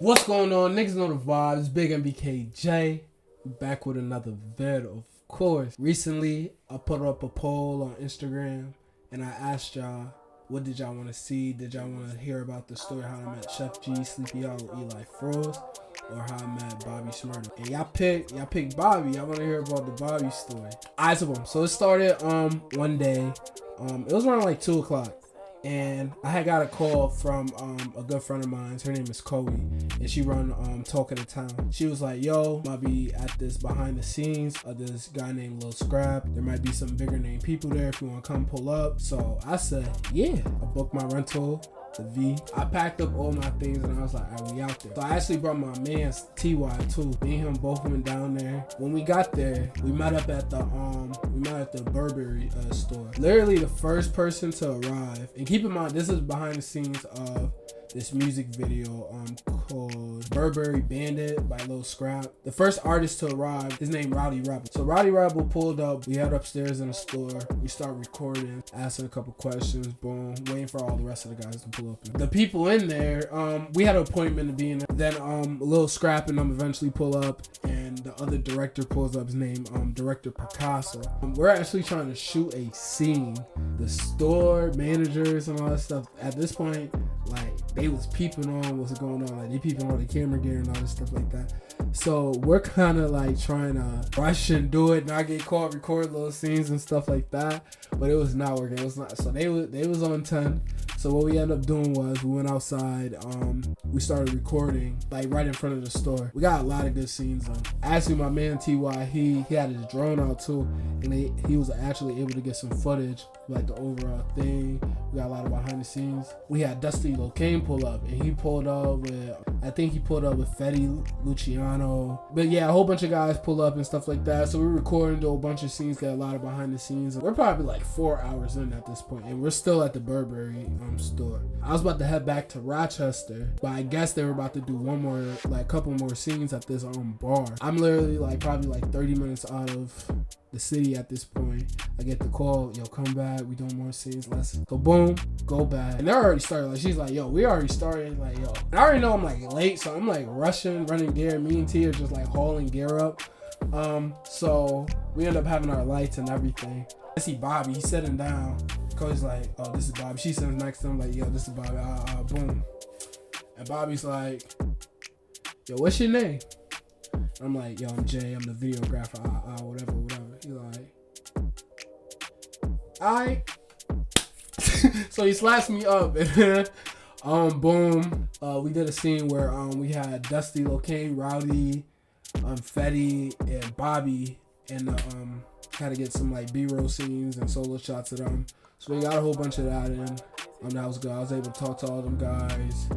What's going on? Niggas know the vibes. Big MBKJ. Back with another vid, of course. Recently, I put up a poll on Instagram and I asked y'all, what did y'all want to see? Did y'all want to hear about the story how I met Chef G, Sleepy Owl, Eli Froze, or how I met Bobby Smurda? And y'all picked Bobby. Y'all want to hear about the Bobby story. Alright, so it started one day. It was around like 2 o'clock. And I had got a call from a good friend of mine. Her name is Chloe, and she run Talk of the Town. She was like, yo, might be at this behind the scenes of this guy named Lil Scrap. There might be some bigger name people there if you want to come pull up. So I said, yeah. I booked my rental, the V. I packed up all my things and I was like, alright, we out there. So I actually brought my man's TY too. Me and him both went down there. When we got there, we met up at the Burberry store. Literally the first person to arrive. And keep in mind, this is behind the scenes of this music video called Burberry Bandit by Lil Scrap. The first artist to arrive, his name Rowdy Rebel. So Rowdy Rebel pulled up. We had upstairs in the store. We start recording, asking a couple questions, boom, waiting for all the rest of the guys to pull up. The people in there, we had an appointment to be in there. Then Lil Scrap and them eventually pull up, and the other director pulls up, his name Director Picasso. We're actually trying to shoot a scene. The store managers and all that stuff, at this point, like, they was peeping on what's going on. Like, they peeping on the camera gear and all this stuff like that. So we're kind of like trying to rush and do it, not get caught, record little scenes and stuff like that. But it was not working. It was not. So they was on 10. So what we ended up doing was we went outside. We started recording like right in front of the store. We got a lot of good scenes on. Actually, my man TY, he had his drone out too, and he was actually able to get some footage, like the overall thing. We got a lot of behind the scenes. We had Dusty Locane pull up, and he pulled up with, I think he pulled up with Fetty Luciano. But yeah, a whole bunch of guys pull up and stuff like that. So we're recording, do a bunch of scenes, got a lot of behind the scenes. We're probably like 4 hours in at this point, and we're still at the Burberry store. I was about to head back to Rochester, but I guess they were about to do one more, like couple more scenes at this bar. I'm literally like probably like 30 minutes out of the city at this point. I get the call, yo, come back, we doing more scenes, so boom, go back. And they're already started, like, she's like, yo, we already started, like, yo. And I already know I'm like late, so I'm like running gear. Me and T are just like hauling gear up. So we end up having our lights and everything. I see Bobby, he's sitting down. Cody's like, oh, this is Bobby. She sits next to him like, yo, this is Bobby. Boom. And Bobby's like, yo, what's your name? I'm like, yo, I'm Jay. I'm the videographer. Whatever. He's like, alright. So he slaps me up, and then, boom. We did a scene where we had Dusty Locane, Rowdy, Fetty, and Bobby, and had to get some like B-roll scenes and solo shots of them. So we got a whole bunch of that in. That was good. I was able to talk to all them guys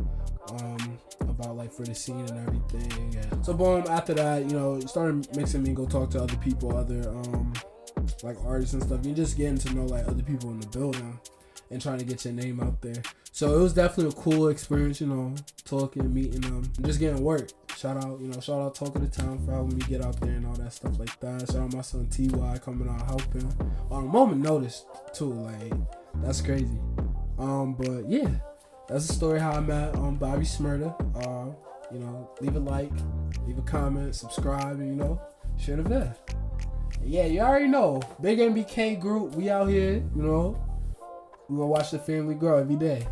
about like for the scene and everything. And so boom, after that, started mixing me and go talk to other people, other like artists and stuff. You're just getting to know like other people in the building and trying to get your name out there. So it was definitely a cool experience, talking, meeting them, and just getting work. Shout out Talk of the Town for helping me get out there and all that stuff like that. Shout out my son TY coming out helping on a moment notice too. Like, that's crazy. But yeah, that's the story how I met Bobby Smurda. Leave a like, leave a comment, subscribe, and share the vid. Yeah, you already know. Big MBK group, we out here, we gonna watch the family grow every day.